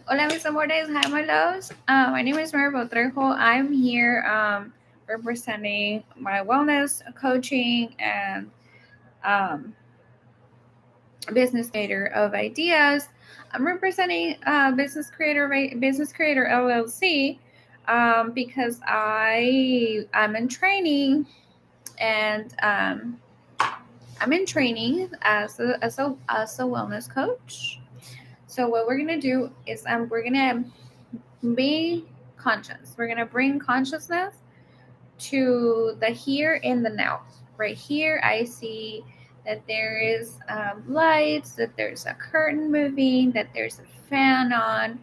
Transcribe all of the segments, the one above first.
Hola, mis amores. Hi, my loves. My name is Maribel Trejo. I'm here representing my wellness coaching and um, business creator of ideas. I'm representing Business Creator LLC because I'm in training and I'm in training as a wellness coach. So what we're gonna do is we're gonna be conscious. We're gonna bring consciousness to the here and the now. Right here, I see that there is lights, that there's a curtain moving, that there's a fan on.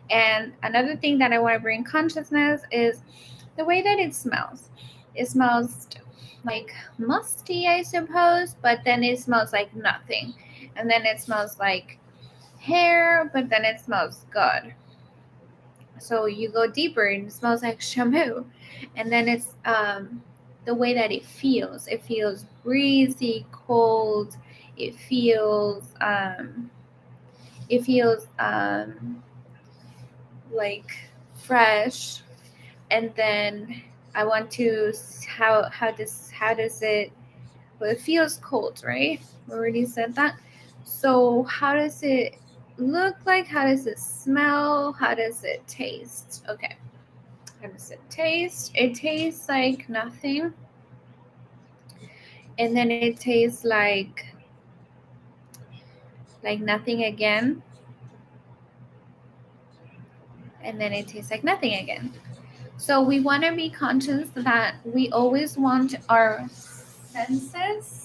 And another thing that I want to bring consciousness is the way that it smells. It smells like musty, I suppose, but then it smells like nothing. And then it smells like hair, but then it smells good. So you go deeper and it smells like shampoo. And then it's the way that it feels. It feels breezy, cold. It feels like fresh. And then I want to how does it, well, it feels cold, right? We already said that. So how does it look like? How does it smell? How does it taste? Okay. How does it taste? It tastes like nothing. And then it tastes like nothing again. And then it tastes like nothing again. So we want to be conscious that we always want senses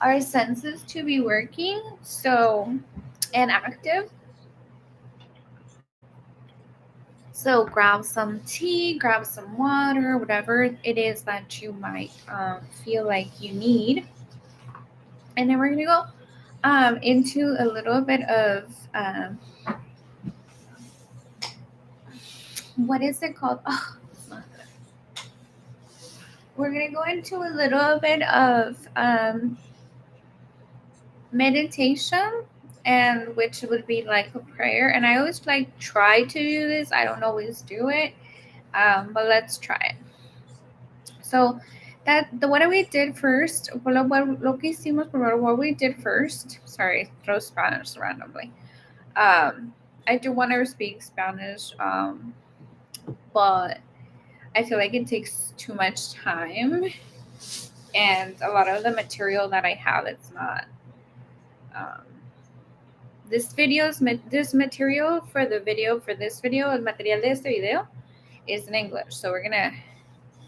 our senses to be working and active. So grab some tea, grab some water, whatever it is that you might feel like you need. And then we're going to go into a little bit of what is it called? Oh, we're going to go into a little bit of meditation, and which would be like a prayer. And I always try to do this. I don't always do it, but let's try it. So what we did first, lo que hicimos primero, what we did first. Sorry, throw Spanish randomly. I do want to speak Spanish, but I feel like it takes too much time, and a lot of the material that I have, it's not. Um, this material for this video, el material de este video, is in English, so we're gonna,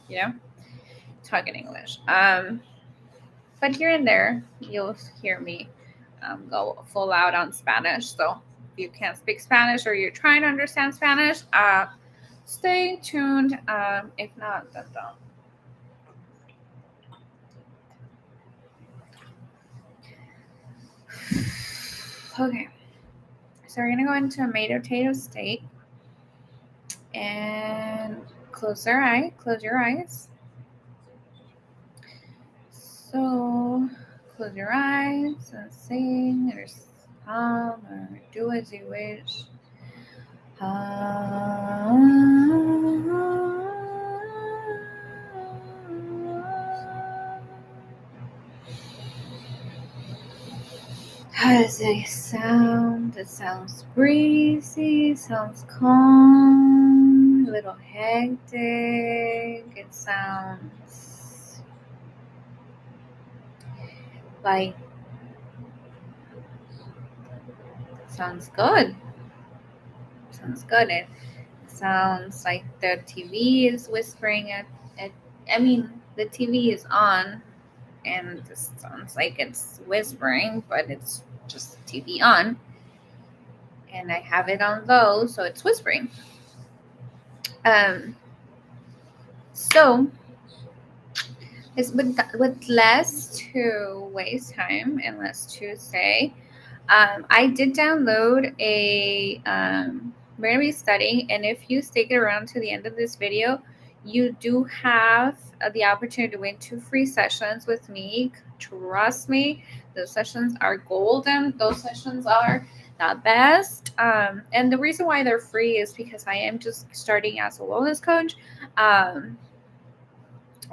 you know, talk in English. But here and there, you'll hear me go full out on Spanish. So if you can't speak Spanish or you're trying to understand Spanish, stay tuned. If not, then don't. Okay, so we're gonna go into a meditative state and close your eyes. So close your eyes and sing or hum or do as you wish. How does it sound? It sounds breezy, sounds calm, a little hectic. It sounds like, sounds good. Sounds good. It sounds like the TV is whispering at I mean, the TV is on, and it sounds like it's whispering, but it's just TV on. And I have it on low, so it's whispering. So it's with less to waste time and less to say, I did download we're going to be studying, and if you stick it around to the end of this video, you do have the opportunity to win 2 free sessions with me. Trust me, those sessions are golden. Those sessions are the best. And the reason why they're free is because I am just starting as a wellness coach. I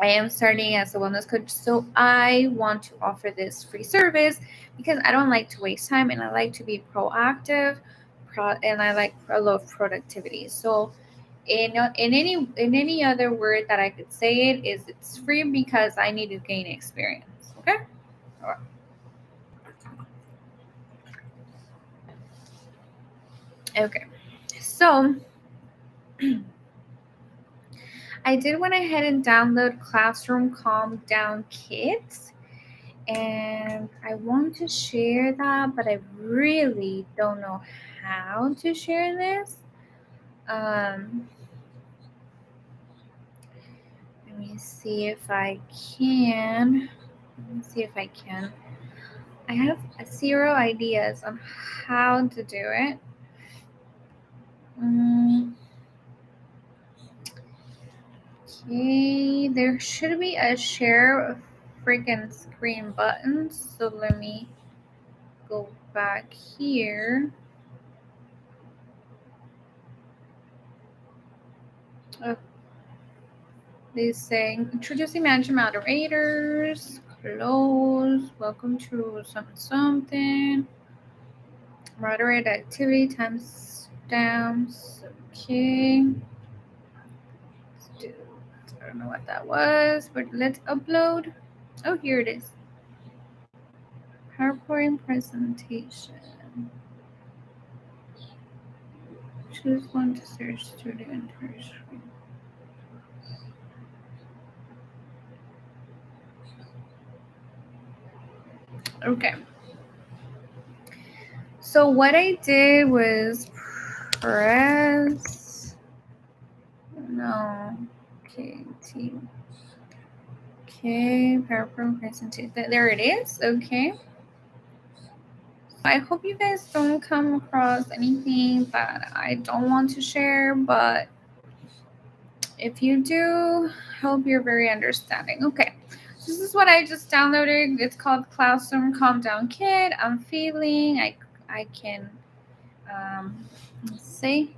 am starting as a wellness coach, so I want to offer this free service because I don't like to waste time and I like to be proactive, and I like a lot of productivity. So, in any other word that I could say it is, it's free because I need to gain experience. Okay. All right. Okay. So I did went ahead and download Classroom Calm Down Kit, and I want to share that, but I really don't know how to share this. Let me see if I can. Let me see if I can. I have zero ideas on how to do it. Okay, there should be a share freaking screen button. So let me go back here. Oh, they say introducing management moderators. Close. Welcome to something. Moderate activity timestamps. Okay. I don't know what that was, but let's upload. Oh, here it is. PowerPoint presentation. Choose one to search student. Okay. So what I did was press. No. Okay. Okay. PowerPoint presentation. There it is. Okay. I hope you guys don't come across anything that I don't want to share, but if you do, hope you're very understanding. Okay, this is what I just downloaded. It's called Classroom Calm Down Kit. I'm feeling I can let's see.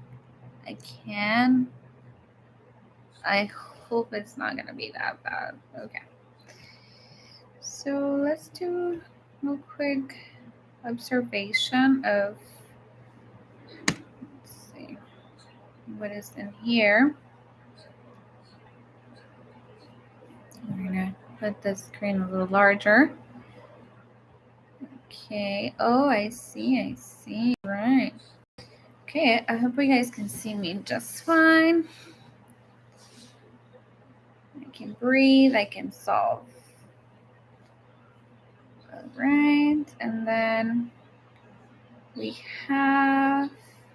I hope it's not gonna be that bad. Okay. So let's do a quick observation of, let's see what is in here. I'm gonna put the screen a little larger. Okay. Oh, I see. Right. Okay, I hope you guys can see me just fine. I can breathe, I can solve. All right, and then we have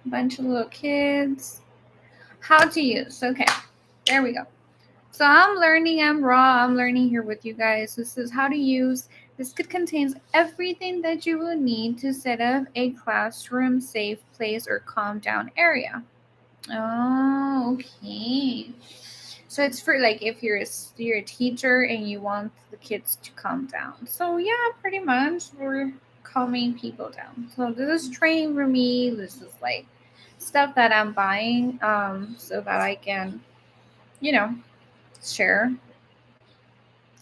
a bunch of little kids. How to use. Okay, there we go. So I'm learning here with you guys. This is how to use. This kit contains everything that you will need to set up a classroom safe place or calm down area. Oh, okay. So it's for like if you're a teacher and you want the kids to calm down. So yeah, pretty much we're calming people down. So this is training for me. This is like stuff that I'm buying so that I can, share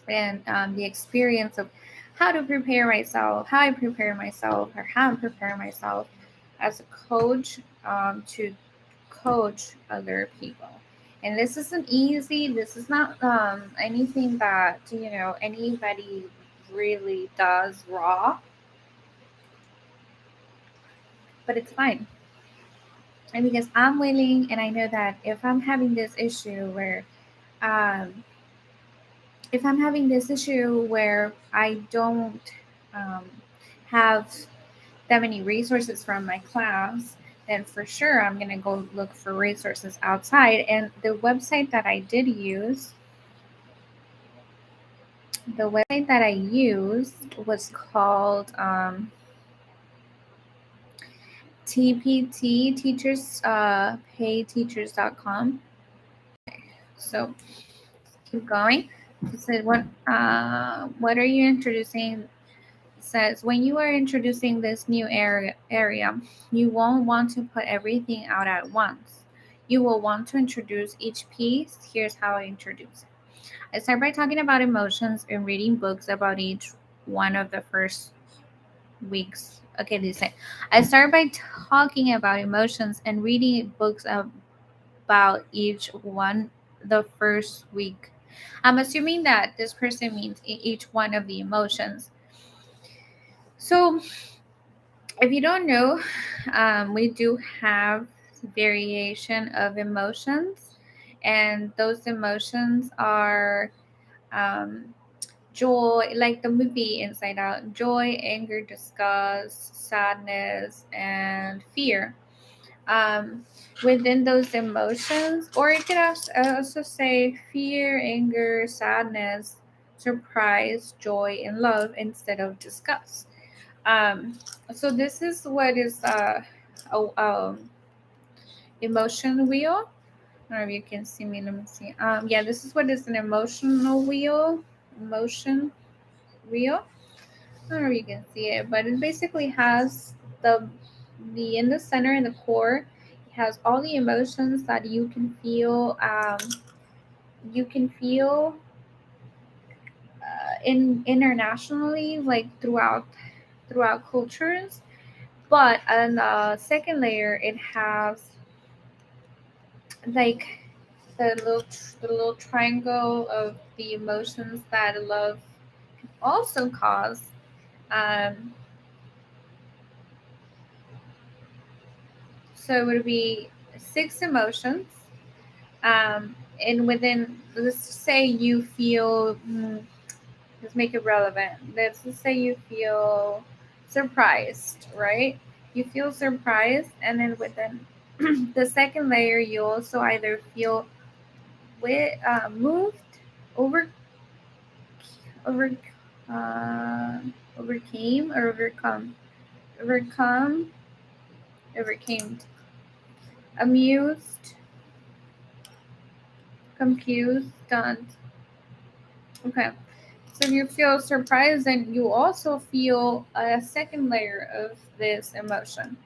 and the experience of how to prepare myself, how I prepare myself, or how I'm preparing myself as a coach to coach other people. And this isn't easy. This is not anything that anybody really does raw, but it's fine. And because I'm willing, and I know that if I'm having this issue where um, I don't um, have that many resources from my class, then for sure I'm going to go look for resources outside. And the website that I used was called TPT Teachers payteachers.com. So keep going. It said what are you introducing says when you are introducing this new area, you won't want to put everything out at once. You will want to introduce each piece. Here's how I introduce it. I start by talking about emotions and reading books about each one of the first weeks. Okay, they say I start by talking about emotions and reading books about each one the first week. I'm assuming that this person means each one of the emotions. So, if you don't know, we do have variation of emotions, and those emotions are um, joy, like the movie Inside Out, joy, anger, disgust, sadness, and fear. Um, Within those emotions, or it could also say fear, anger, sadness, surprise, joy, and love instead of disgust. Um, so this is what is a emotion wheel. I don't know if you can see me. Let me see. Yeah, this is what is an emotional wheel. Emotion wheel. I don't know if you can see it, but it basically has the in the center and the core. It has all the emotions that you can feel. You can feel in internationally, like throughout cultures. But on the second layer, it has like the little triangle of the emotions that love also cause. Um, so it would be six emotions. And within, let's just say you feel, let's make it relevant. Let's just say you feel surprised, right? You feel surprised, and then within the second layer, you also either feel moved, over, over, uh, overcame, or overcome, overcame, amused, confused, stunned. Okay. So you feel surprised, and you also feel a second layer of this emotion.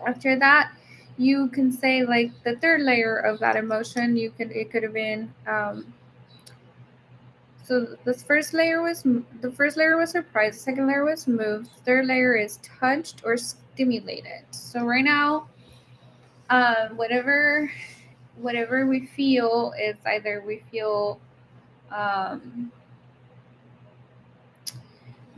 After that, you can say like the third layer of that emotion. It could have been so the first layer was surprised. The second layer was moved. Third layer is touched or stimulated. So right now, whatever we feel is either we feel um,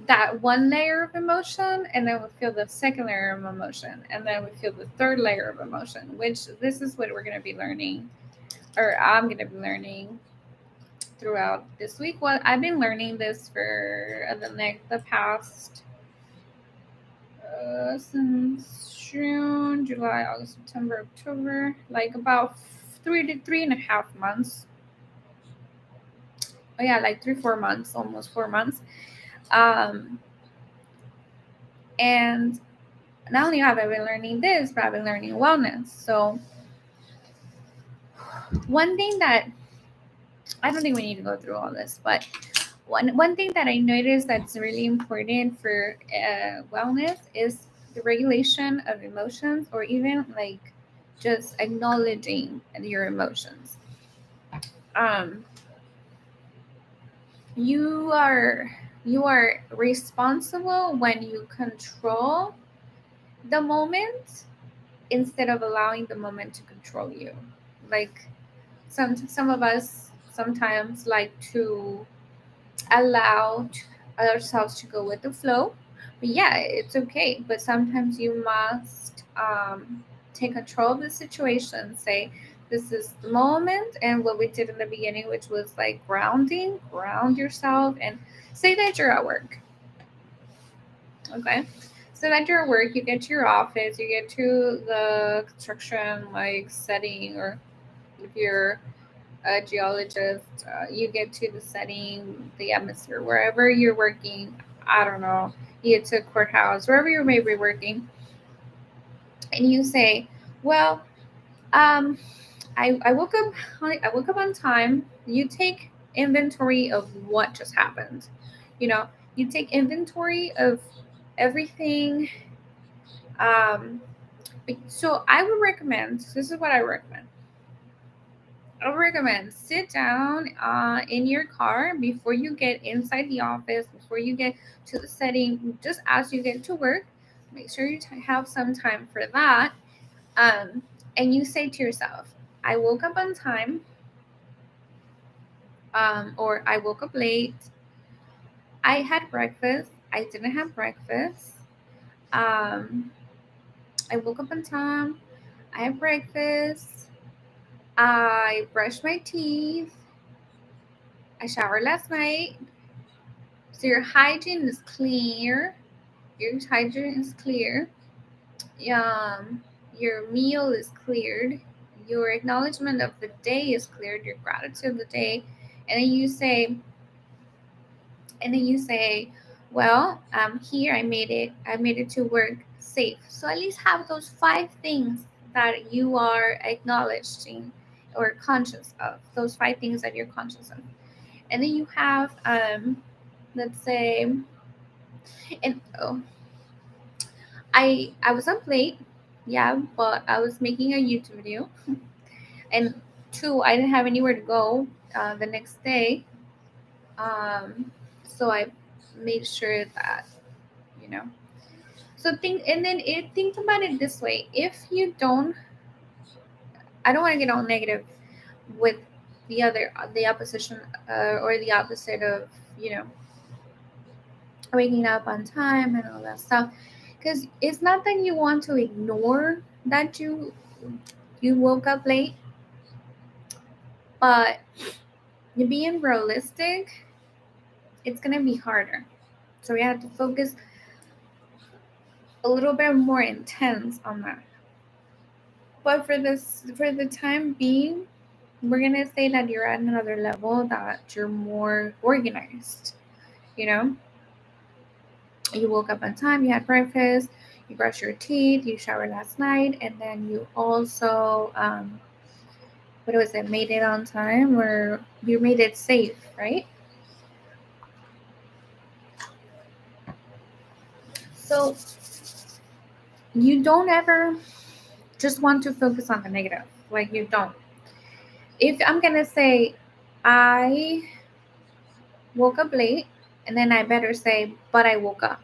that one layer of emotion, and then we feel the second layer of emotion, and then we feel the third layer of emotion, which this is what we're going to be learning, or I'm going to be learning throughout this week. Well, I've been learning this for the past since June, July, August, September, October, like about 3 to 3.5 months. Oh yeah, like 3 4 months, almost 4 months. um and not only have I been learning this, but I've been learning wellness. So one thing that I don't think we need to go through all this, but one thing that I noticed that's really important for wellness is the regulation of emotions, or even like just acknowledging your emotions. Um, you are you are responsible when you control the moment instead of allowing the moment to control you. Like some of us sometimes like to allow ourselves to go with the flow. But yeah, it's okay. But sometimes you must take control of the situation. Say, this is the moment, and what we did in the beginning, which was like ground yourself, and say that you're at work. Okay. So that you're at work, you get to your office, you get to the construction like setting, or if you're a geologist, you get to the setting, the atmosphere, wherever you're working. I don't know. You get to a courthouse, wherever you may be working, and you say, "Well, um, I woke up. I woke up on time." You take inventory of what just happened. You know, You take inventory of everything. So I would recommend, this is what I recommend. I would recommend sit down in your car before you get inside the office, before you get to the setting, just as you get to work. Make sure you have some time for that. Um, and you say to yourself, I woke up on time, or I woke up late. I had breakfast. I didn't have breakfast. Um, I woke up on time. I had breakfast. I brushed my teeth. I showered last night. So your hygiene is clear. Your hygiene is clear. Your meal is cleared. Your acknowledgement of the day is cleared. Your gratitude of the day, and then you say, well, here I made it. I made it to work safe. So at least have those 5 things that you are acknowledging or conscious of. Those 5 things that you're conscious of, and then you have, let's say, and I was up late, yeah, but I was making a YouTube video, and 2, I didn't have anywhere to go the next day, so I made sure that you know. So think about it this way: if you don't, I don't want to get all negative with the opposition, or the opposite of you know waking up on time and all that stuff, because it's not that you want to ignore that you woke up late, but you being realistic, it's gonna be harder. So we have to focus a little bit more intense on that. But for the time being, we're gonna say that you're at another level, that you're more organized. You know, you woke up on time, you had breakfast, you brushed your teeth, you showered last night, and then you also what was it? Made it on time, or you made it safe, right? So you don't ever just want to focus on the negative. Like you don't. If I'm gonna say I woke up late, and then I better say, but I woke up.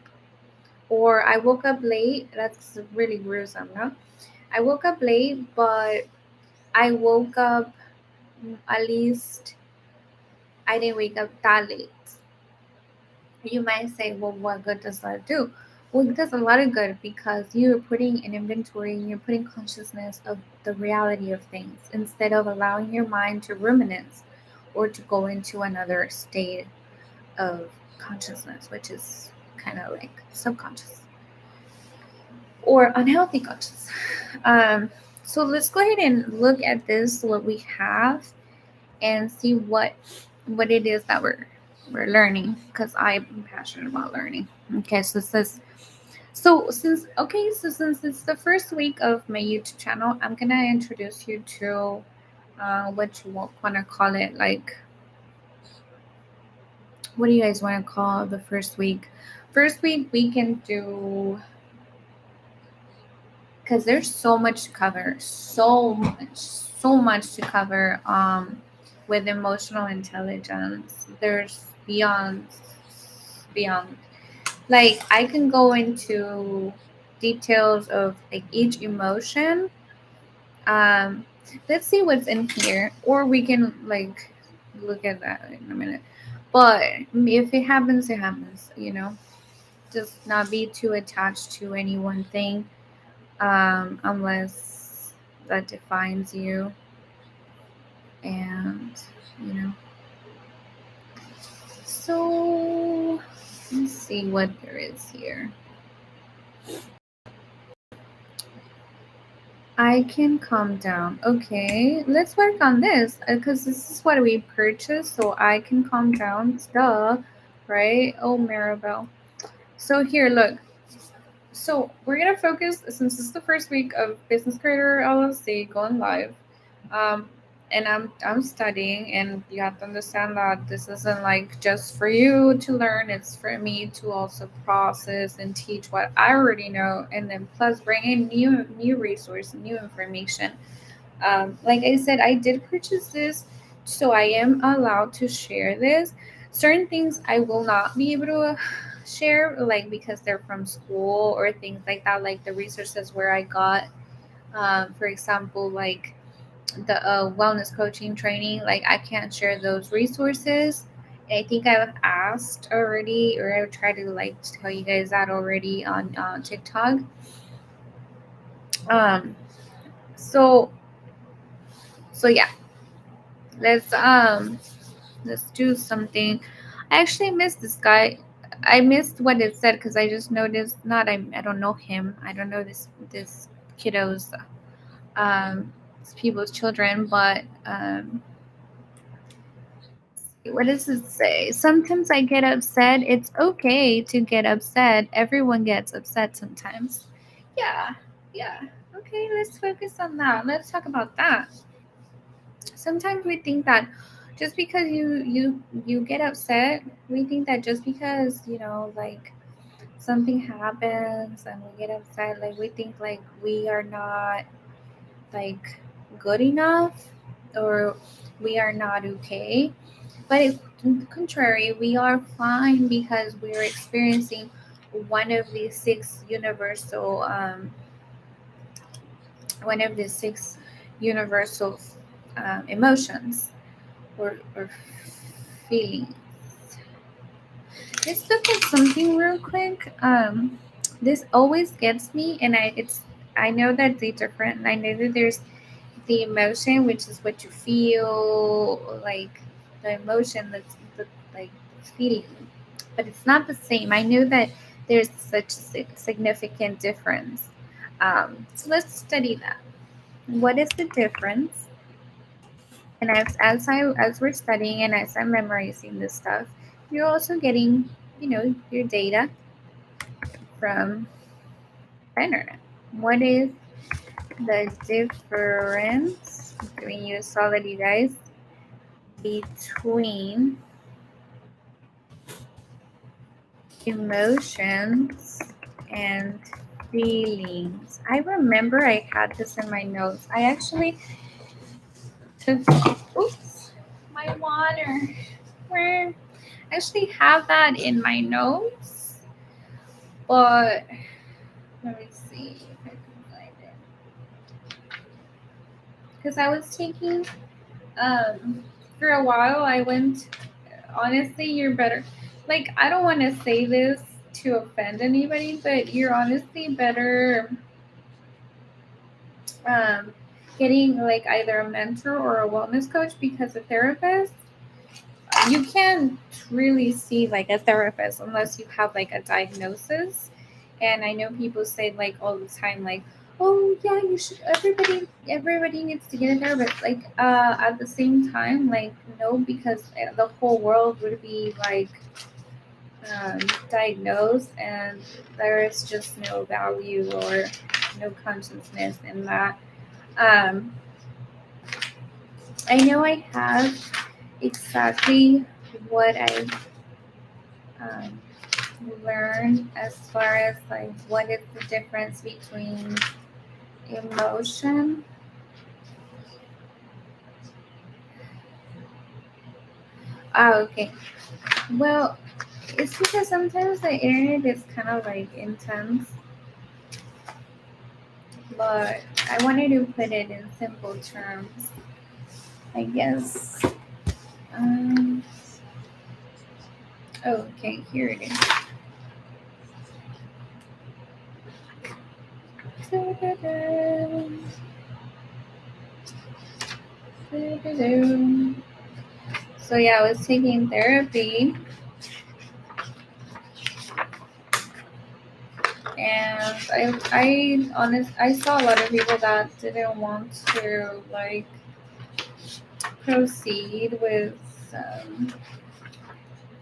Or I woke up late, that's really gruesome, no? I woke up late, but I woke up, at least I didn't wake up that late. You might say, well, what good does that do? Well, it does a lot of good because you're putting an inventory and you're putting consciousness of the reality of things instead of allowing your mind to ruminate or to go into another state of consciousness, which is kind of like subconscious or unhealthy conscious. Um, so let's go ahead and look at this, what we have, and see what it is that we're learning, because I'm passionate about learning. Okay, so it says, so since it's the first week of my YouTube channel, I'm gonna introduce you to what you want to call it, like, what do you guys want to call the first week? First week we can do, because there's so much to cover, so much to cover with emotional intelligence. There's beyond, like, I can go into details of like each emotion. um let's see what's in here, or we can like look at that in a minute. But if it happens, it happens, just not be too attached to any one thing, unless that defines you. And you know so let's see what there is here. I can calm down. Okay, let's work on this, because this is what we purchased, so I can calm down. Duh, right? Oh, Maribel. So here, look. So we're gonna focus, since this is the first week of Business Creator LLC going live, um, and I'm studying, and you have to understand that this isn't like just for you to learn, it's for me to also process and teach what I already know, and then plus bring in new resource, new information. Like I said, I did purchase this, so I am allowed to share this. Certain things I will not be able to share, like because they're from school or things like that, like the resources where I got, for example, like the wellness coaching training. Like I can't share those resources. I think I've asked already, or I tried to like tell you guys that already on TikTok. Um, so so yeah, let's let's do something. I actually missed this guy. I missed what it said because I just noticed. Not I don't know him. I don't know this kiddos, people's children, but what does it say? Sometimes I get upset. It's okay to get upset. Everyone gets upset sometimes. Yeah, yeah. Okay, let's focus on that. Let's talk about that. Sometimes we think that just because you get upset, we think that just because, like something happens and we get upset, like we think like we are not like good enough, or we are not okay. But if, on the contrary, we are fine because we are experiencing one of these six universal, one of the six universal emotions, or feelings. Let's look at something real quick. This always gets me, and I know that they're different. I know that there's the emotion, which is what you feel, like the emotion that's the like feeling, but it's not the same. I know that there's such a significant difference. So let's study that. What is the difference? And as we're studying and as I'm memorizing this stuff, you're also getting, your data from the internet. What is the difference between you solid, you guys, between emotions and feelings? I remember I had this in my notes. I actually took, oops, my water. Where I actually have that in my notes, but let me see if I can find it. Because I was taking, for a while, I went, honestly, you're better. Like, I don't want to say this to offend anybody, but you're honestly better um, getting like either a mentor or a wellness coach, because a therapist, you can't really see like a therapist unless you have like a diagnosis. And I know people say like all the time, like, oh yeah, you should, everybody needs to get a therapist. Like at the same time, like, no, because the whole world would be like um, diagnosed, and there is just no value or no consciousness in that. um, I know I have exactly what I um, learned as far as like what is the difference between emotion. Oh, okay. Well, it's because sometimes the internet is kind of like intense, but I wanted to put it in simple terms, I guess. Um, oh, okay, here it is. Da-da-da. Da-da-da. So yeah, I was taking therapy, and I saw a lot of people that didn't want to like proceed with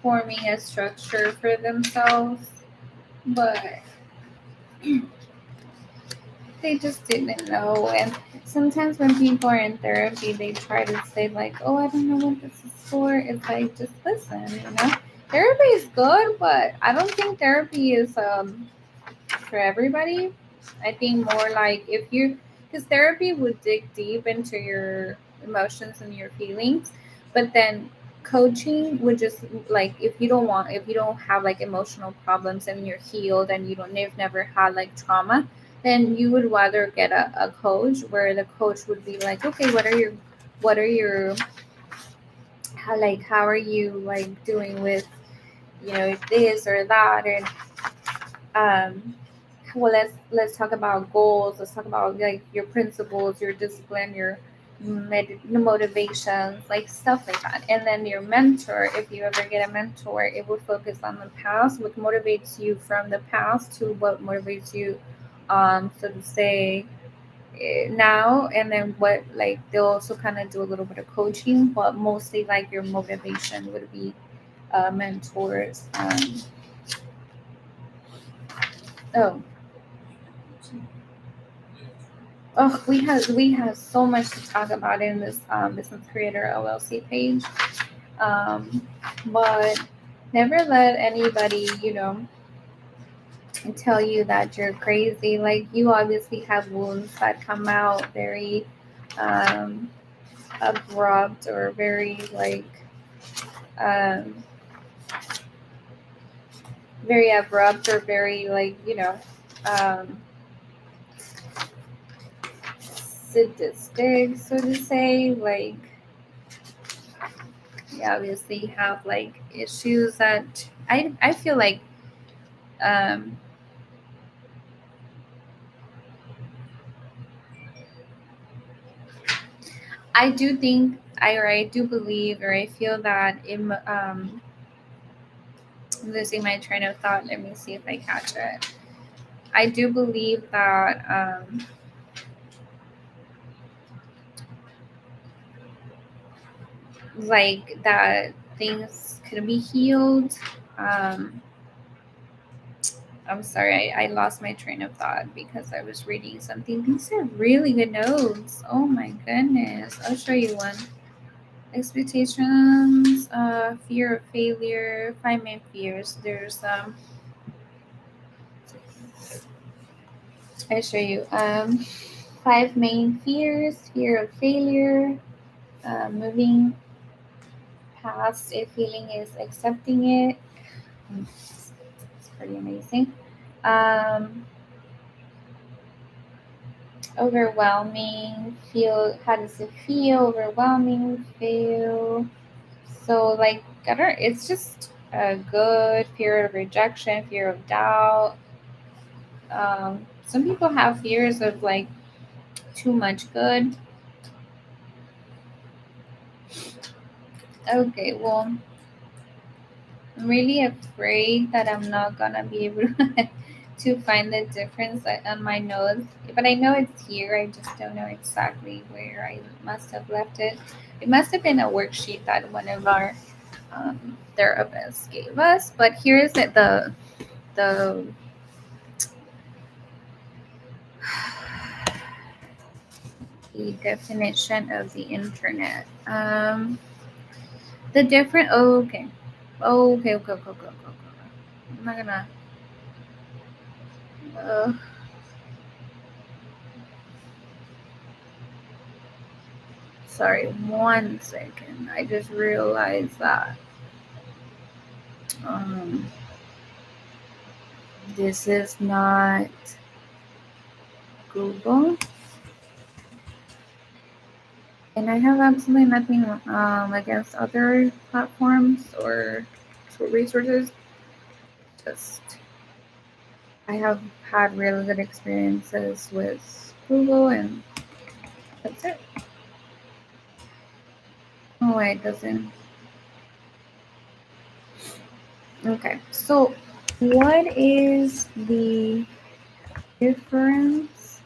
forming a structure for themselves, but they just didn't know. And sometimes when people are in therapy, they try to say like, "Oh, I don't know what this is for." It's like, just listen, you know. Therapy is good, but I don't think therapy is for everybody. I think more like if you, because therapy would dig deep into your emotions and your feelings, but then coaching would just like if you don't have like emotional problems and you're healed and you've never had like trauma, then you would rather get a coach where the coach would be like, okay, what are your how are you like doing with this or that, and well, let's talk about goals. Let's talk about like your principles, your discipline, your motivations, like stuff like that. And then your mentor, if you ever get a mentor, it will focus on the past, what motivates you from the past to what motivates you, so to say, now. And then what, like, they'll also kind of do a little bit of coaching, but mostly like your motivation would be mentors. Oh, Oh, we have so much to talk about in this business creator LLC page, um, but never let anybody tell you that you're crazy. Like, you obviously have wounds that come out very um, abrupt, or very like um, very abrupt, or very like um, sadistic, so to say. Like, you obviously have like issues that I feel like um I do think I do believe, or I feel that I'm losing my train of thought. Let me see if I catch it. I do believe that like that things could be healed. um I'm sorry, I lost my train of thought because I was reading something. These are really good notes. Oh my goodness. I'll show you one. Expectations, fear of failure, five main fears. There's I show you five main fears: fear of failure, moving past a feeling is accepting it. It's pretty amazing. Um, Overwhelming. Feel, how does it feel? Overwhelming. Feel. So like I don't. It's just a good fear of rejection, fear of doubt. Some people have fears of like too much good. Okay, well, I'm really afraid that I'm not gonna be able to find the difference on my notes, but I know it's here. I just don't know exactly where I must have left it. It must have been a worksheet that one of our therapists gave us. But here is it, the the definition of the internet. The different. Oh, okay. Oh, okay. Okay. Okay. Okay. Okay. Okay. I'm not gonna. Uh, Sorry. 1 second. I just realized that um, this is not Google, and I have absolutely nothing against other platforms or resources. Just I have had really good experiences with Google, and that's it. Oh, wait, it doesn't. Okay, so what is the difference?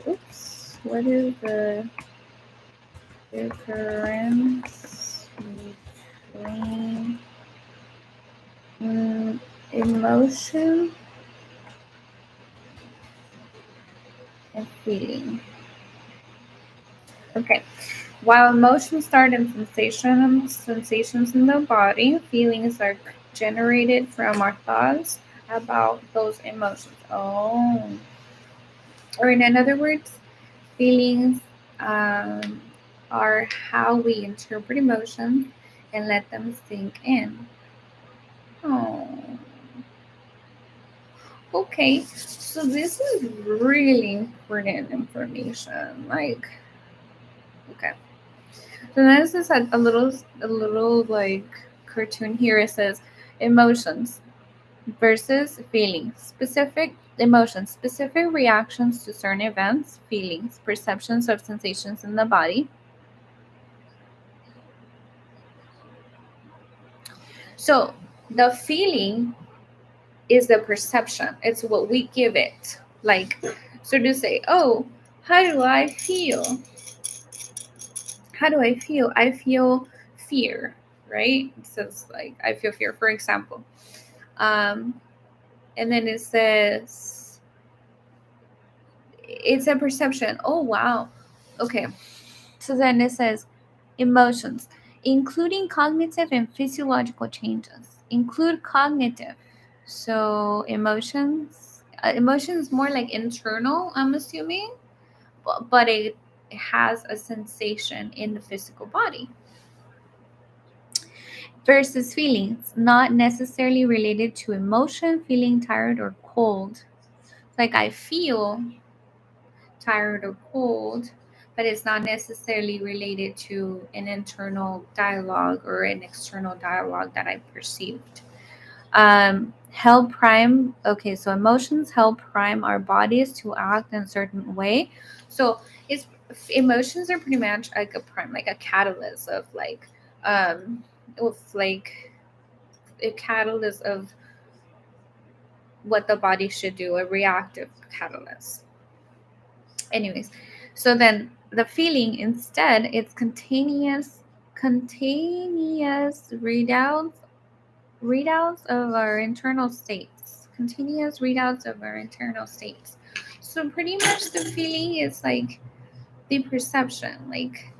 Oops. What is the difference between Emotion and feeling. Okay. While emotions start in sensations in the body, feelings are generated from our thoughts about those emotions. Oh. Or in other words, feelings um, are how we interpret emotions and let them sink in. Oh. Okay. So this is really important information. Like, okay. So this is a little like cartoon here. It says emotions versus feelings. Specific emotions, specific reactions to certain events, feelings, perceptions of sensations in the body. So the feeling is the perception. It's what we give it. Like, so to say, oh, how do I feel? How do I feel? I feel fear, right? It says like I feel fear, for example. Um, and then it says it's a perception. Oh wow. Okay. So then it says emotions, including cognitive and physiological changes. Include cognitive. So emotions more like internal, I'm assuming, but it has a sensation in the physical body. Versus feelings, not necessarily related to emotion, feeling tired or cold. Like I feel tired or cold, but it's not necessarily related to an internal dialogue or an external dialogue that I perceived. Help prime, okay, so emotions help prime our bodies to act in a certain way. So it's emotions are pretty much like a prime, like a catalyst of um, like a catalyst of what the body should do, a reactive catalyst. Anyways, so then the feeling instead it's continuous readouts of our internal states, continuous readouts of our internal states. So pretty much the feeling is like the perception, like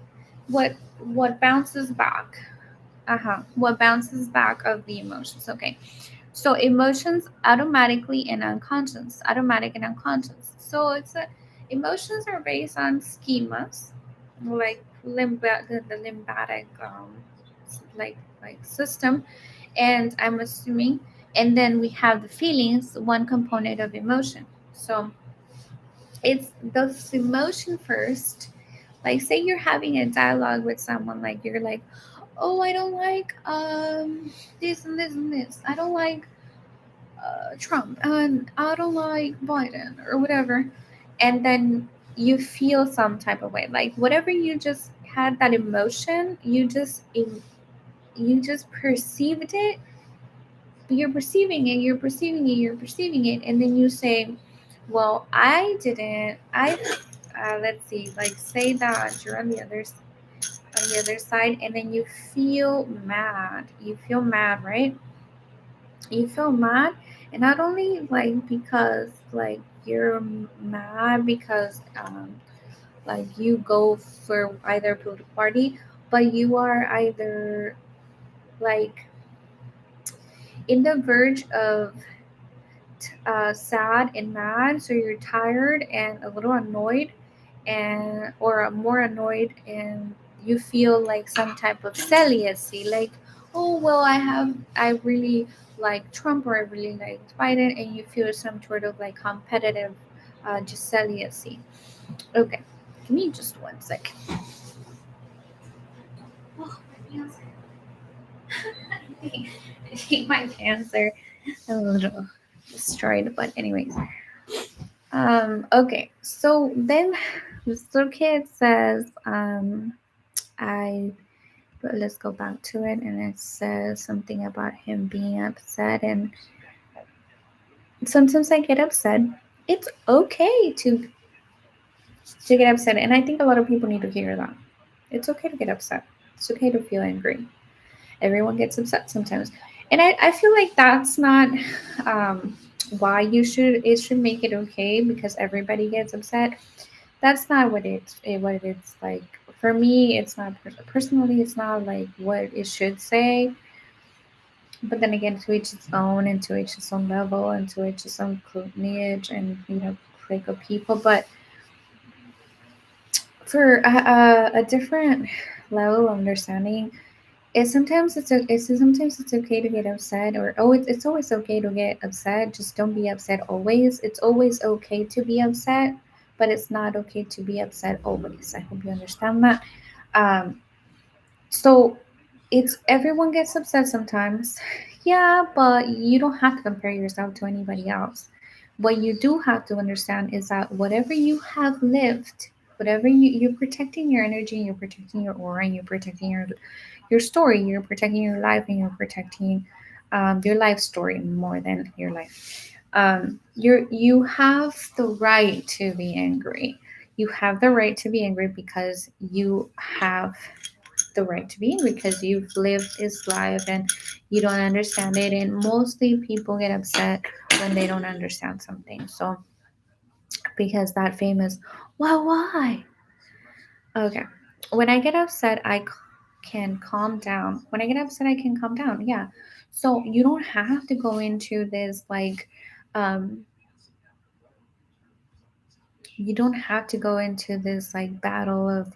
what what bounces back, what bounces back of the emotions. Okay, so emotions automatically and unconscious, automatic and unconscious. So emotions are based on schemas, like the lymphatic like system, and I'm assuming, and then we have the feelings, one component of emotion. So it's the emotion first. Like say you're having a dialogue with someone, like you're like, oh, I don't like this and this and this. I don't like Trump and I don't like Biden or whatever, and then you feel some type of way, like whatever you just had that emotion, you just perceived it. You're perceiving it. You're perceiving it. You're perceiving it, and then you say, "Well, I didn't. I let's see. Like say that you're on the other side, and then you feel mad. You feel mad, right? You feel mad, and not only like because like you're mad because like you go for either political party, but you are either like in the verge of sad and mad, so you're tired and a little annoyed, and or more annoyed, and you feel like some type of jealousy, like, oh well, I really like Trump or I really like Biden, and you feel some sort of like competitive jealousy. Okay, give me just 1 second. Oh, my pants. I think my pants are a little destroyed, but anyways. Okay, so then this little kid says, I let's go back to it, and it says something about him being upset, and sometimes I get upset. It's okay to get upset, and I think a lot of people need to hear that. It's okay to get upset. It's okay to feel angry. Everyone gets upset sometimes. And I feel like that's not um, why it should make it okay because everybody gets upset. That's not what it's like. For me, it's not personally. It's not like what it should say. But then again, to each its own, and to each its own level, and to each its own lineage, and clique of people. But for a different level of understanding, sometimes it's okay to get upset, or it's always okay to get upset. Just don't be upset always. It's always okay to be upset, but it's not okay to be upset always. I hope you understand that. Um, so it's everyone gets upset sometimes. Yeah, but you don't have to compare yourself to anybody else. What you do have to understand is that whatever you have lived, whatever you're protecting your energy, you're protecting your aura, and you're protecting your story, you're protecting your life, and you're protecting your life story more than your life. You have the right to be angry. You have the right to be angry because you have the right to be angry because you've lived this life and you don't understand it. And mostly people get upset when they don't understand something. So because that famous, well, why? Okay. When I get upset, can calm down. When I get upset, I can calm down. Yeah. So you don't have to go into this like, um, you don't have to go into this like battle of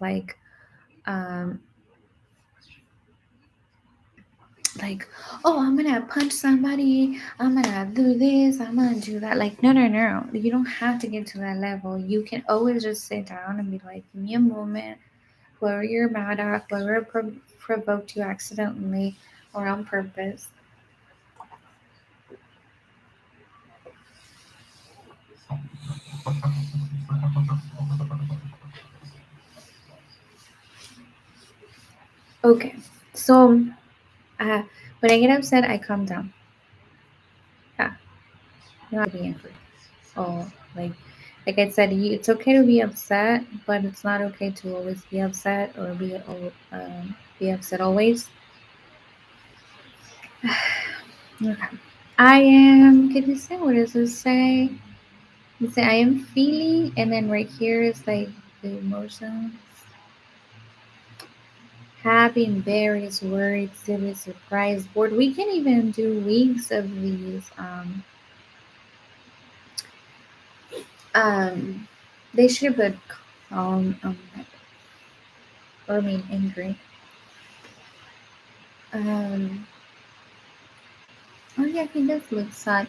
um, like, oh, I'm gonna punch somebody, I'm gonna do this, I'm gonna do that. Like, no, no, no. You don't have to get to that level. You can always just sit down and be like, give me a moment. Whoever you're mad at, whoever provoked you accidentally or on purpose. Okay. So, uh, when I get upset, I calm down. Yeah, you don't have to be angry. Oh, like, like I said, it's okay to be upset, but it's not okay to always be upset or be upset always. Okay. I am. Can you say what does it say? You say I am feeling, and then right here is like the emotions. Happy, embarrassed, worried, silly, surprised, bored. We can even do weeks of these. Um, they should have put calm, or I mean angry. Um, oh yeah, he does look sad.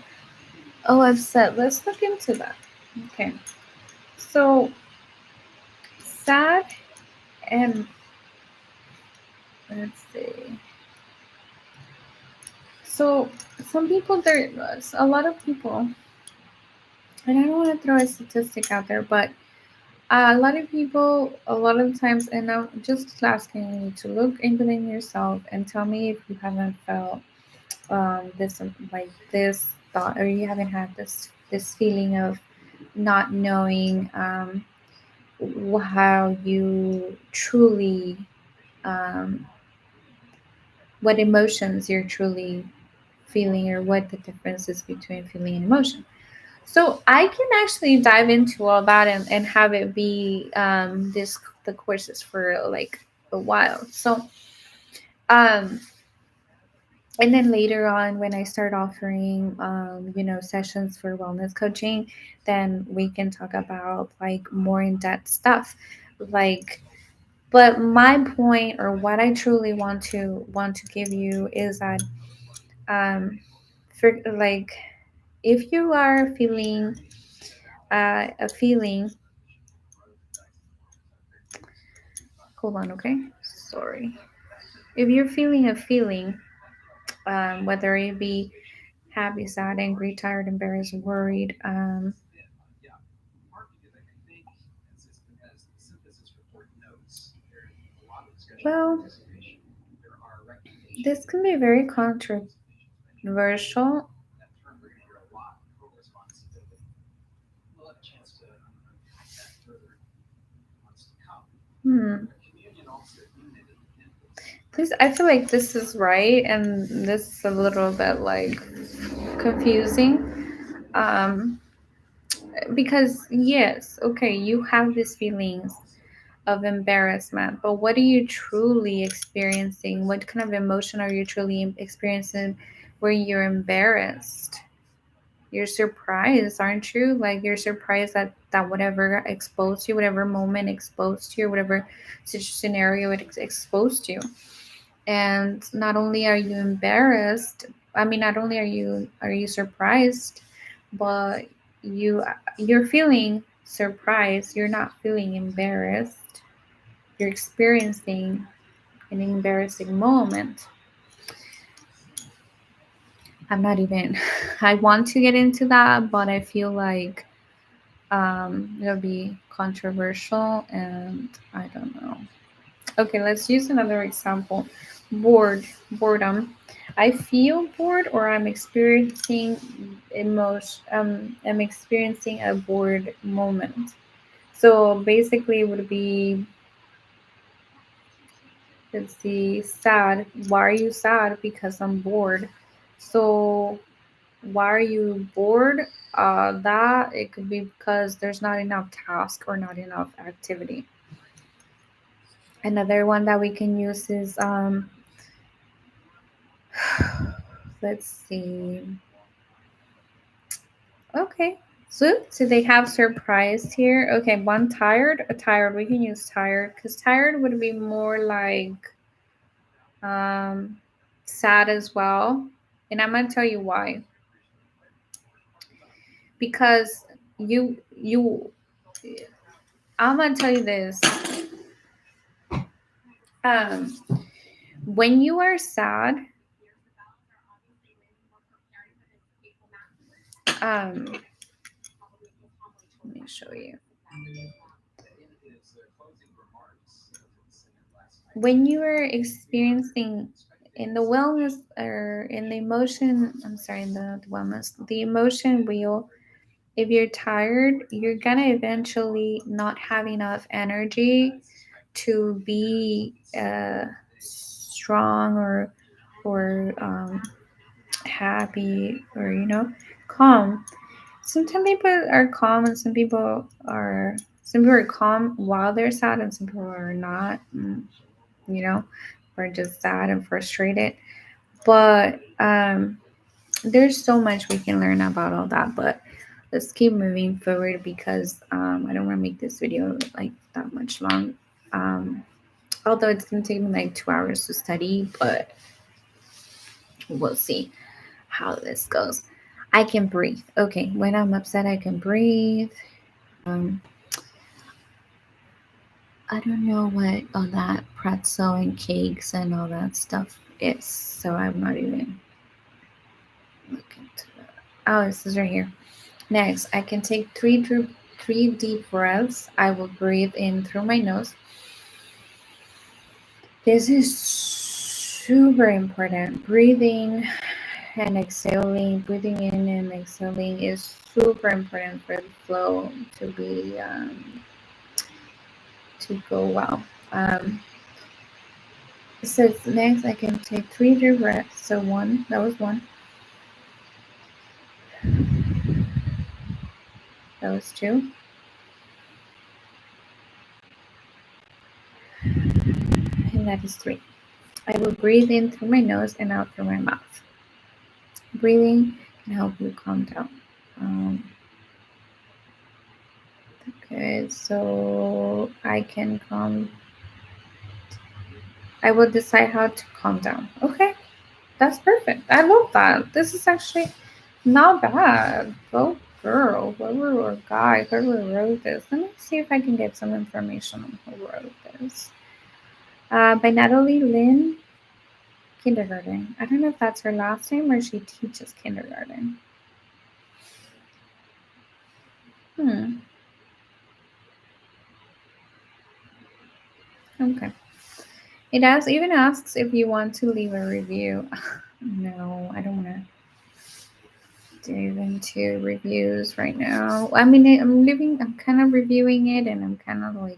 Oh, upset. Let's look into that. Okay. So sad and let's see. So some people there, a lot of people, and I don't want to throw a statistic out there, but a lot of people, a lot of times, and I'm just asking you to look within yourself and tell me if you haven't felt this like this thought, or you haven't had this feeling of not knowing how you truly um, what emotions you're truly feeling, or what the difference is between feeling and emotion. So I can actually dive into all that and have it be the courses for like a while. So um and then later on when I start offering sessions for wellness coaching, then we can talk about like more in-depth stuff. Like, but my point, or what I truly want to give you, is that um for like, if you are feeling a feeling, hold on, okay, sorry, if you're feeling a feeling, whether it be happy, sad, angry, tired, embarrassed, worried, well, this can be very controversial. Hmm. Please, I feel like this is right, and this is a little bit like confusing. Um, because yes, okay, you have these feelings of embarrassment, but what are you truly experiencing? What kind of emotion are you truly experiencing where you're embarrassed? You're surprised, aren't you? Like you're surprised that whatever exposed you, whatever moment exposed you, or whatever scenario it exposed you. And not only are you embarrassed, I mean, not only are you surprised, but you you're feeling surprised. You're not feeling embarrassed. You're experiencing an embarrassing moment. I'm not even. I want to get into that, but I feel like it'll be controversial, and I don't know. Okay, let's use another example. Boredom. I feel bored, or I'm experiencing emotion. I'm experiencing a bored moment. So basically, it would be, let's see, sad. Why are you sad? Because I'm bored. So why are you bored? That it could be because there's not enough task or not enough activity. Another one that we can use is let's see. Okay. So they have surprised here. Okay, one tired, a tired. We can use tired because tired would be more like um sad as well. And I'm gonna tell you why. Because you I'm gonna tell you this. Um when you are sad, let me show you. When you are experiencing in the wellness or in the emotion, I'm sorry, in the wellness, the emotion wheel, if you're tired, you're gonna eventually not have enough energy to be strong or happy or calm. Sometimes people are calm and some people are calm while they're sad and some people are not. You know, we're just sad and frustrated. But there's so much we can learn about all that. But let's keep moving forward because I don't want to make this video like that much long. Um, Although it's gonna take me like 2 hours to study, but we'll see how this goes. I can breathe. Okay, when I'm upset, I can breathe. Um, I don't know what all that pretzel and cakes and all that stuff is, so I'm not even looking to that. Oh, this is right here. Next, I can take three deep breaths. I will breathe in through my nose. This is super important. Breathing and exhaling, breathing in and exhaling is super important for the flow to go well. So next I can take 3 deep breaths. So one, that was one. That was two. And that is three. I will breathe in through my nose and out through my mouth. Breathing can help you calm down. Okay, so I will decide how to calm down. Okay, that's perfect. I love that. This is actually not bad. Go girl, whoever or guy, whoever wrote this. Let me see if I can get some information on who wrote this. By Natalie Lynn Kindergarten. I don't know if that's her last name or she teaches kindergarten. Okay. It even asks if you want to leave a review. No, I don't want to dive into reviews right now. I mean, I'm kind of reviewing it, and I'm kind of like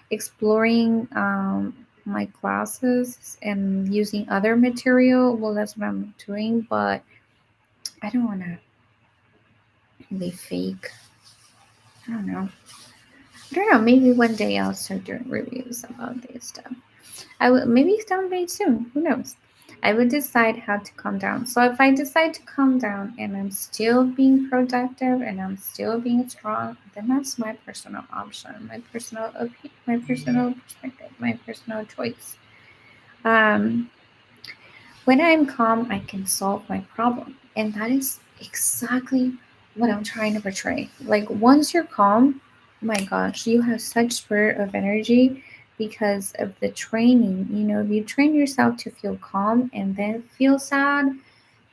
exploring my classes and using other material. Well, that's what I'm doing, but I don't want to be fake. I don't know. I don't know. Maybe one day I'll start doing reviews about this stuff. I will maybe someday soon. Who knows? I would decide how to calm down. So if I decide to calm down and I'm still being productive and I'm still being strong, then that's my personal option, my personal perspective, my personal choice. Um, when I'm calm, I can solve my problem, and that is exactly what I'm trying to portray. Like once you're calm, my gosh, you have such spurt of energy because of the training. You know, if you train yourself to feel calm and then feel sad,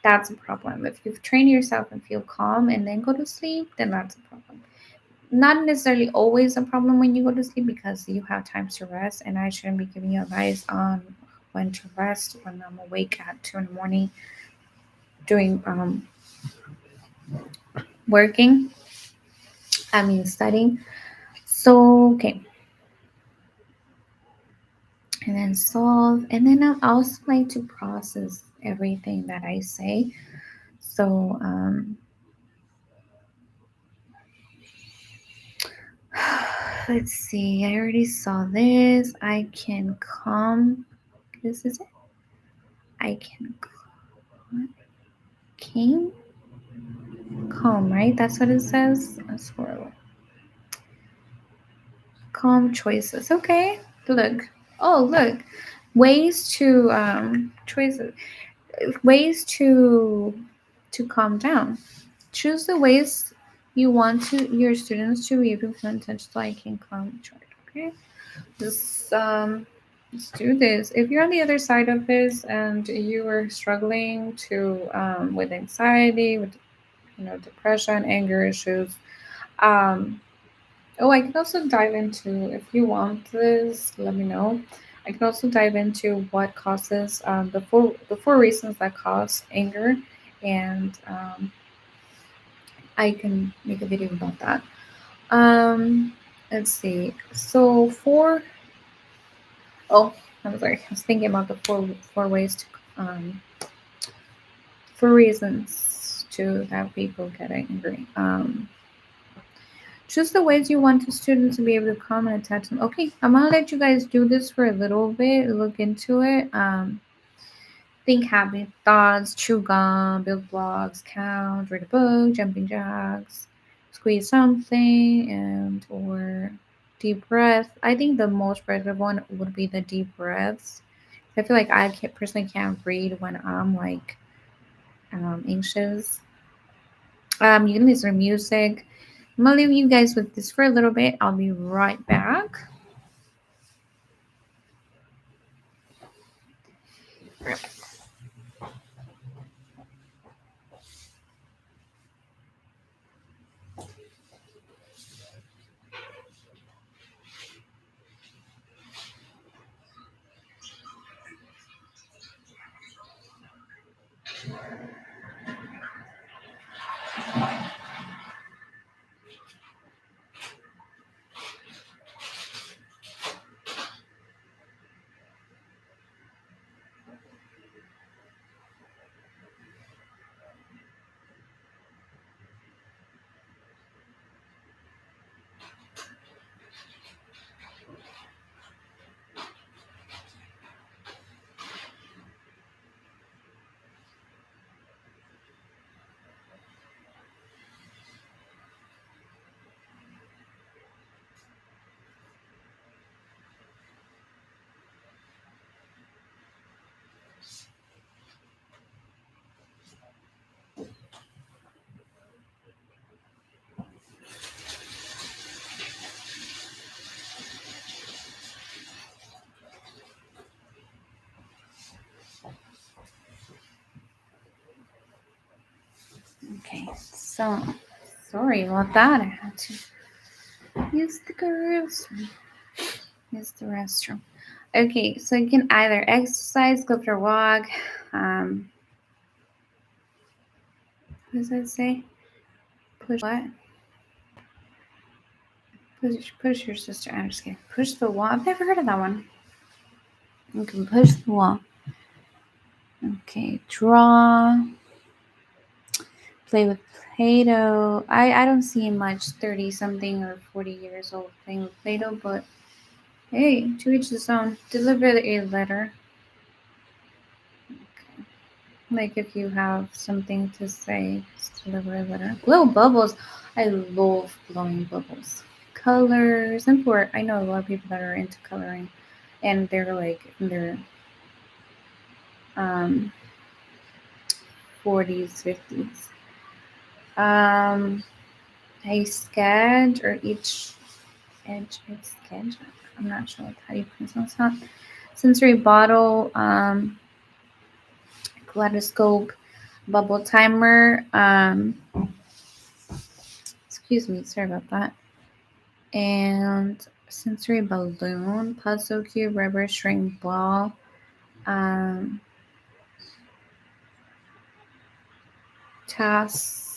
that's a problem. If you've trained yourself and feel calm and then go to sleep, then that's a problem. Not necessarily always a problem when you go to sleep because you have times to rest, and I shouldn't be giving you advice on when to rest when I'm awake at 2 in the morning doing working. I mean studying. So okay, and then solve, and then I also like to process everything that I say. So let's see. I already saw this. I can calm. This is it. I can calm. Calm, right? That's what it says. That's horrible. Calm choices. Okay. Look. Oh, look. Ways to choices. Ways to calm down. Choose the ways you want to your students to be able to feel intense so I can calm chart. Okay. Just let's do this. If you're on the other side of this and you are struggling to with anxiety, with depression, anger issues, um, oh, I can also dive into, if you want this, let me know. I can also dive into what causes the four reasons that cause anger, and I can make a video about that. Um, let's see. So oh, I'm sorry. I was thinking about the four ways to four reasons to have people get angry. Choose the ways you want the student to be able to calm and attach them. Okay, I'm gonna let you guys do this for a little bit. Look into it. Think happy thoughts, chew gum, build blocks, count, read a book, jumping jacks, squeeze something, and or deep breath. I think the most productive one would be the deep breaths. I feel like personally can't breathe when I'm like anxious. You can listen to music. I'm gonna leave you guys with this for a little bit. I'll be right back. Okay, so sorry about that. I had to use the restroom. Use the restroom. Okay, so you can either exercise, go for a walk. What does that say? Push what? Push your sister. I'm just kidding. Push the wall. I've never heard of that one. You can push the wall. Okay, draw. Play with Play-Doh. I don't see much 30 something or 40 years old playing with Play-Doh, but hey, to each his own. Deliver a letter. Okay. Like if you have something to say, just deliver a letter. Blow bubbles. I love blowing bubbles. Colors. Import. I know a lot of people that are into coloring, and they're like in their um 40s, 50s. Um, a sketch or each edge is sketch. I'm not sure how you pronounce that. Sensory bottle, kaleidoscope, bubble timer. Excuse me, sorry about that. And sensory balloon, puzzle cube, rubber string ball. Um, task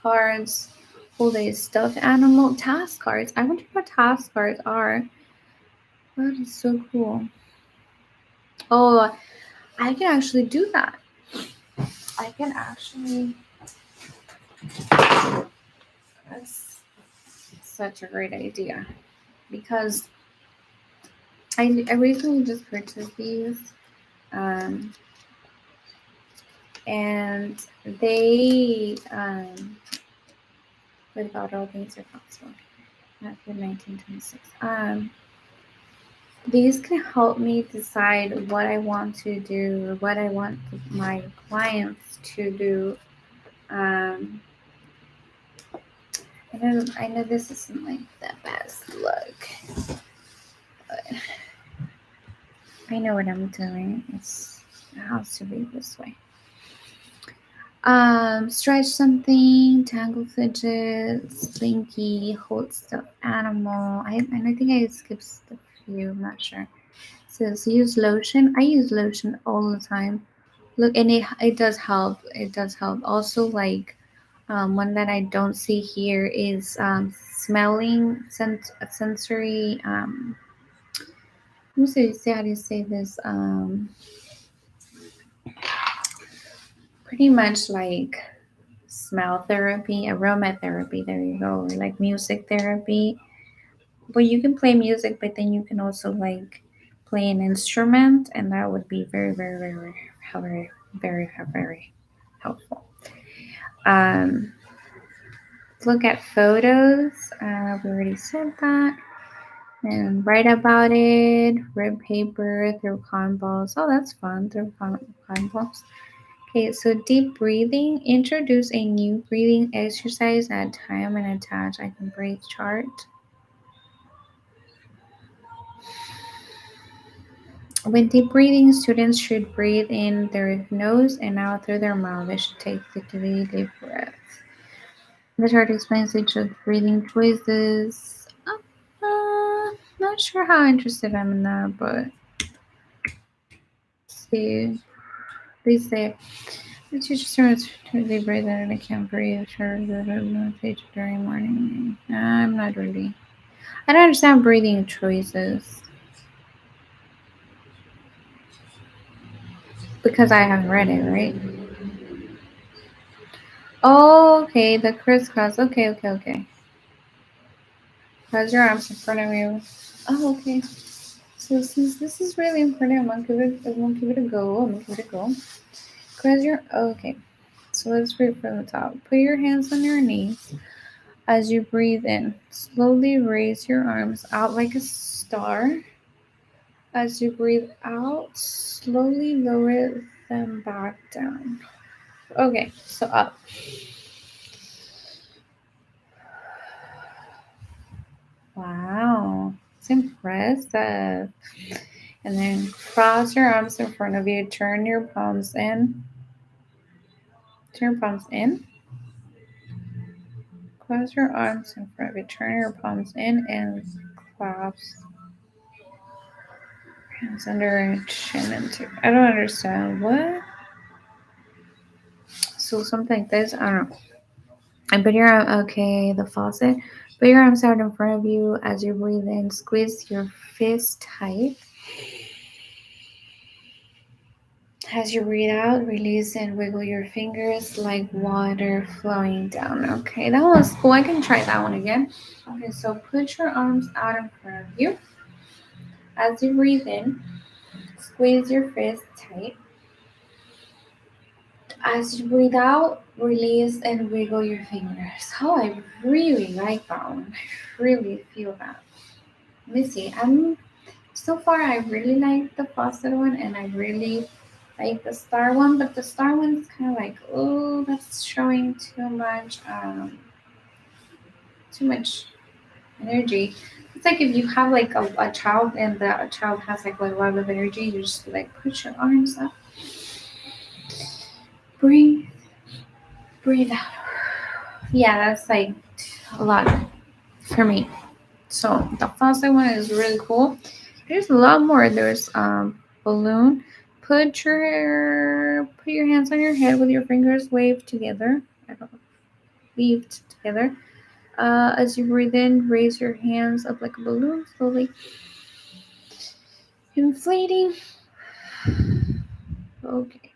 cards. Hold a stuffed animal. Task cards. I wonder what task cards are. That is so cool. Oh, I can actually do that. I can actually. That's such a great idea because I recently just purchased these, um, and they without all things are possible. Not for 1926. These can help me decide what I want to do or what I want my clients to do. Um, I know this isn't like the best look, but I know what I'm doing. It has to be this way. Stretch something, tangle fidgets, blinky, hold stuffed animal. And I think I skipped a few. I'm not sure. It says use lotion. I use lotion all the time. Look, and it does help. It does help. Also, like one that I don't see here is smelling sensory. Let me see how do you say this? Pretty much like smell therapy, aromatherapy. There you go. Or like music therapy. But you can play music, but then you can also like play an instrument, and that would be very, very, very, very, very, very helpful. Um, look at photos. We already said that. And write about it. Rib paper, throw cotton balls. Oh, that's fun. Throw cotton balls. Okay, so deep breathing. Introduce a new breathing exercise at time and attach. I can breathe chart. When deep breathing, students should breathe in their nose and out through their mouth. They should take 3 deep breaths. The chart explains each of the breathing choices. Not sure how interested I'm in that, but let's see. They say the teacher starts to deep breathe in and I can't breathe. Sure, during morning. I'm not really. I don't understand breathing choices because I haven't read it, right? Oh, okay, the crisscross. Okay. Cross your arms in front of you. Oh, okay. So since this is really important, I'm gonna give it a go. Cross your. Oh, okay. So let's read from the top. Put your hands on your knees as you breathe in. Slowly raise your arms out like a star. As you breathe out, slowly lower them back down. Okay, so up. Wow, it's impressive. And then cross your arms in front of you. Turn your palms in. Turn your palms in. Cross your arms in front of you. Turn your palms in and clasp hands under chin into. I don't understand what. So something like this. I don't know. And put your arm. Okay, the faucet. Put your arms out in front of you as you breathe in. Squeeze your fist tight. As you breathe out, release and wiggle your fingers like water flowing down. Okay, that was cool. I can try that one again. Okay, so put your arms out in front of you. As you breathe in, squeeze your fist tight. As you breathe out, release and wiggle your fingers. Oh, I really like that one. I really feel that. Let me see. So far I really like the faucet one and I really like the star one, but the star one's kind of like, oh, that's showing too much energy. It's like if you have like a child and the child has like a lot of energy, you just like put your arms up, breathe, breathe out. Yeah, that's like a lot for me. So the faucet one is really cool. There's a lot more. There's balloon. Put your hands on your head with your fingers waved together. I don't know, weaved together. As you breathe in, raise your hands up like a balloon, slowly inflating. Okay.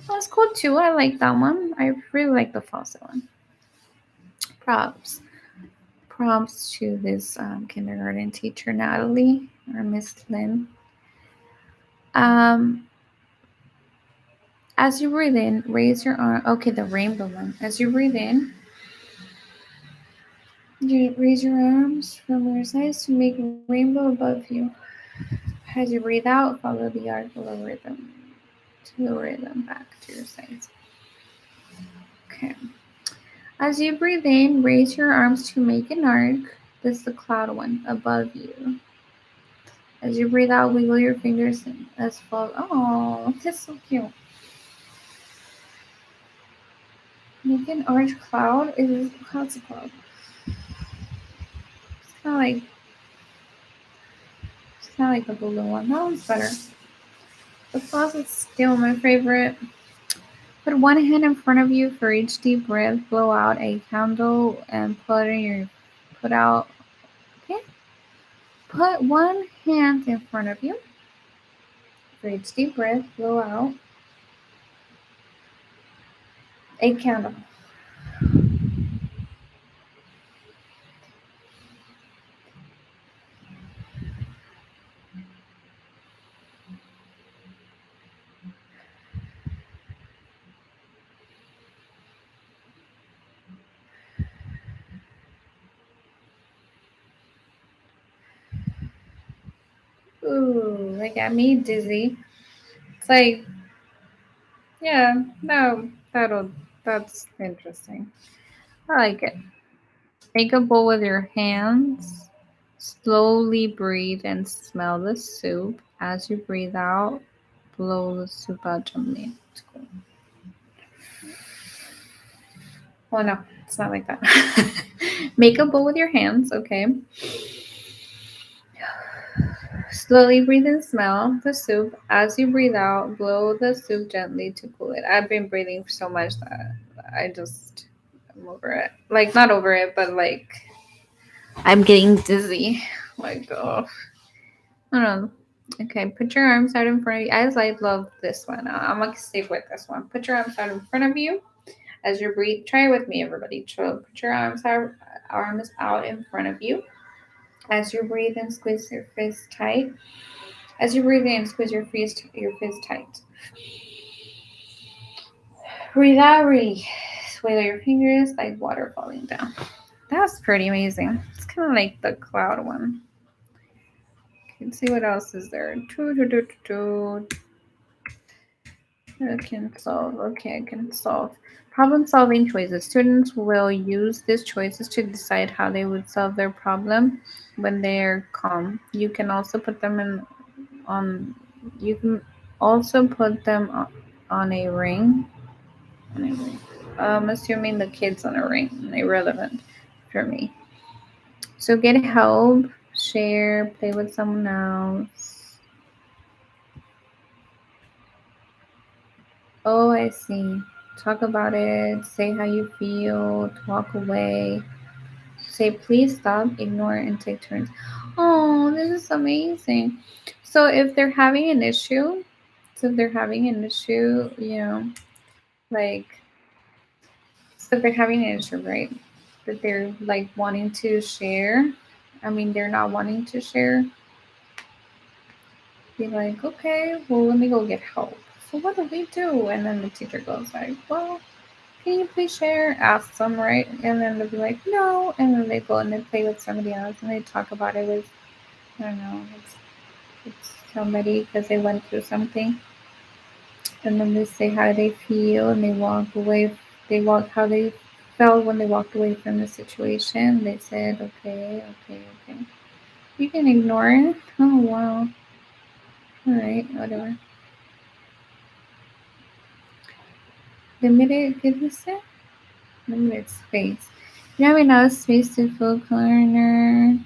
That's cool too. I like that one. I really like the faucet one. Props. Props to this kindergarten teacher, Natalie, or Miss Lynn. Um, as you breathe in, raise your arm. Okay, the rainbow one. As you breathe in, you raise your arms from your sides to make a rainbow above you. As you breathe out, follow the arc to lower them back to your sides. Okay. As you breathe in, raise your arms to make an arc. This is the cloud one above you. As you breathe out, wiggle your fingers as follows. Oh, that's so cute. Make an orange cloud. Cloud's a cloud. It's kind of like the balloon one. That one's better. The faucet's still my favorite. Put one hand in front of you for each deep breath. Blow out a candle and put out. Okay. Put one hand in front of you for each deep breath. Blow out a candle. Ooh, that got me dizzy. It's like, yeah, no, that's interesting. I like it. Make a bowl with your hands. Slowly breathe and smell the soup. As you breathe out, blow the soup out gently. It's cool. Well, no, it's not like that. Make a bowl with your hands, okay? Slowly breathe and smell the soup. As you breathe out, blow the soup gently to cool it. I've been breathing so much that I'm over it. Like, not over it, but like, I'm getting dizzy. Like, oh. I don't know. Okay, put your arms out in front of you. I love this one. I'm gonna stick with this one. Put your arms out in front of you as you breathe. Try it with me, everybody. Put your arms out in front of you. As you breathe in, squeeze your fist tight. As you breathe in, squeeze your fist tight. Breathe out, release. Wiggle your fingers like water falling down. That's pretty amazing. It's kind of like the cloud one. Let's see what else is there. I can solve. Okay, I can solve. Problem solving choices. Students will use these choices to decide how they would solve their problem when they're calm. You can also put them on. You can also put them on a ring. Assuming the kids on a ring. Irrelevant for me. So get help. Share. Play with someone else. Oh, I see. Talk about it. Say how you feel. Walk away. Say please stop, ignore, and take turns. Oh, this is amazing. So if they're having an issue, So if they're having an issue, like, so if they're having an issue, right? That they're like wanting to share. I mean, they're not wanting to share. Be like, okay, well, let me go get help. So what do we do? And then the teacher goes like, well, can you please share? Ask them, right? And then they'll be like, no. And then they go and they play with somebody else and they talk about it with, I don't know, it's somebody because they went through something. And then they say how they feel and they walk away. They walk how they felt when they walked away from the situation. They said, okay, okay, okay. You can ignore it. Oh, wow. All right, whatever. Limited, ¿qué dice? Limited space. You have enough space to fill corner.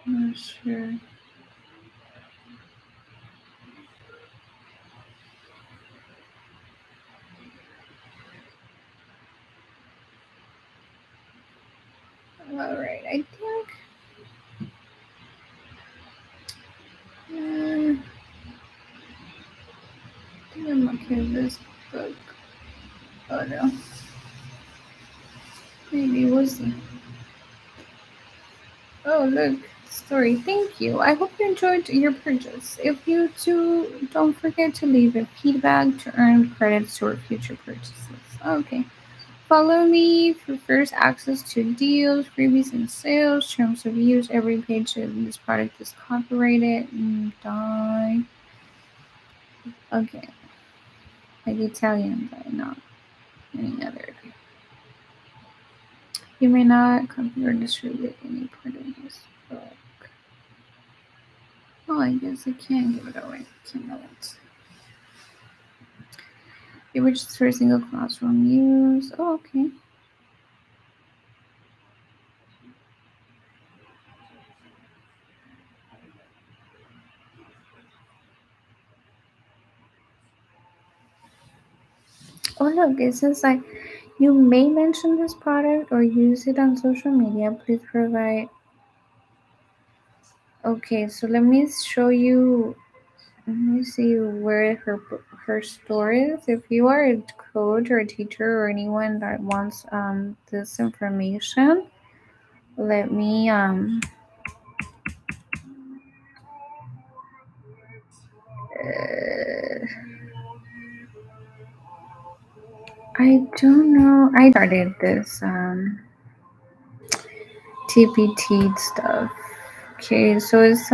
Not sure. All right, I think I'm okay with this book. Oh no, maybe we'll see. Oh look, story. Thank you. I hope you enjoyed your purchase. If you do, don't forget to leave a feedback to earn credits to our future purchases. Okay. Follow me for first access to deals, freebies, and sales. Terms of use. Every page of this product is copyrighted. Die. Okay. Like Italian, but not any other. You may not copy or distribute any part of this book. Oh, I guess I can give it away. Cannot. It was just for a single classroom use. Oh, okay. Oh, look, it says like you may mention this product or use it on social media. Please provide. Okay, so let me show you. Let me see where her store is. If you are a coach or a teacher or anyone that wants this information, let me I don't know. I started this TPT stuff. Okay, so it's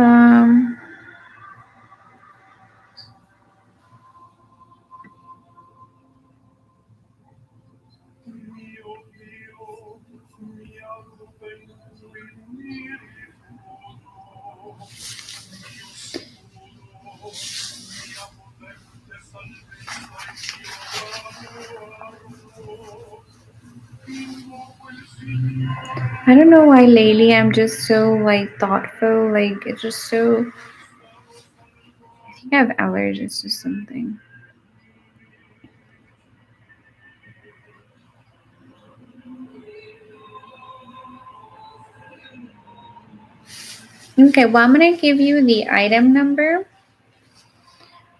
I don't know why lately I'm just so like thoughtful. Like it's just so. I think I have allergies to something. Okay, well I'm gonna give you the item number.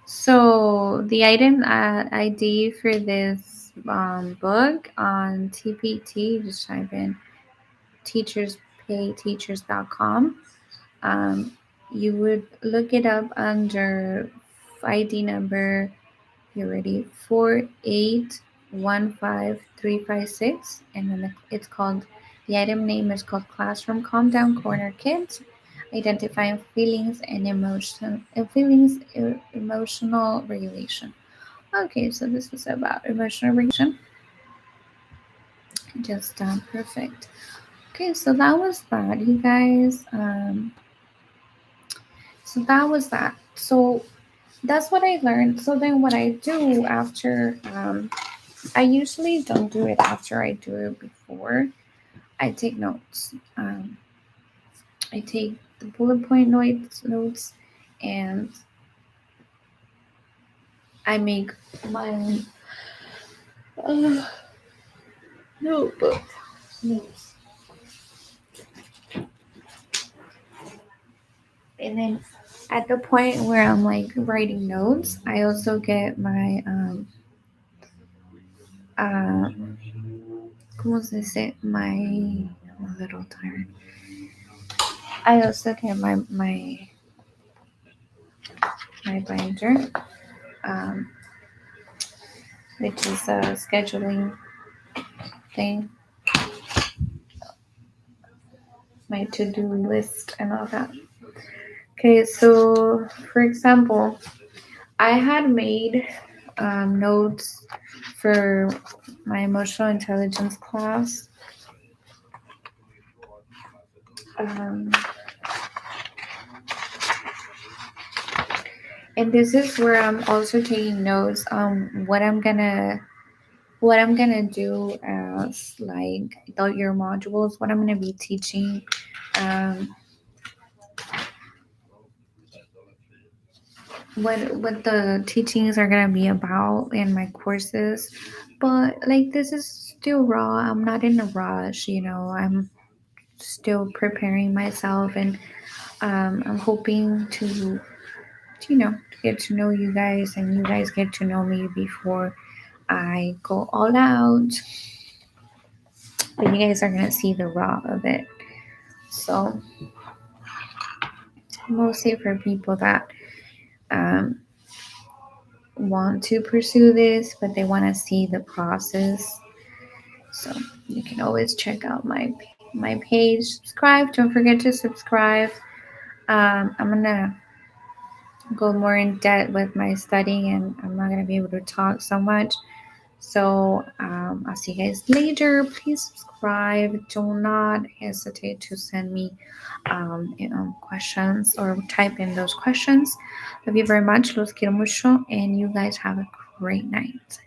So the item ID for this book on TPT, just type in teacherspayteachers.com. You would look it up under ID number, you ready, 4815356, and then it's called, the item name is called Classroom Calm Down Corner Kids, identifying feelings and emotional regulation. Okay, so this is about emotional regulation. Just perfect. Okay, so that was that, you guys. So that was that. So that's what I learned. So then, what I do after, I usually don't do it after, I do it before. I take notes. I take the bullet point notes, and I make my own notebook notes. And then at the point where I'm like writing notes, I also get my um ¿cómo se dice? I'm a little tired. I also get my binder, um, which is a scheduling thing, my to-do list and all that. Okay, so for example, I had made notes for my emotional intelligence class. Um, and this is where I'm also taking notes on what I'm gonna do as like the year modules, what I'm gonna be teaching, um, what the teachings are gonna be about in my courses. But like this is still raw. I'm not in a rush, I'm still preparing myself, and I'm hoping to get to know you guys, and you guys get to know me before I go all out. But you guys are gonna see the raw of it. So mostly for people that um, want to pursue this, but they want to see the process. So you can always check out my page, subscribe. Don't forget to subscribe. I'm gonna go more in depth with my studying, and I'm not gonna be able to talk so much. So I'll see you guys later. Please subscribe. Do not hesitate to send me questions or type in those questions. Love you very much. Los quiero mucho, and you guys have a great night.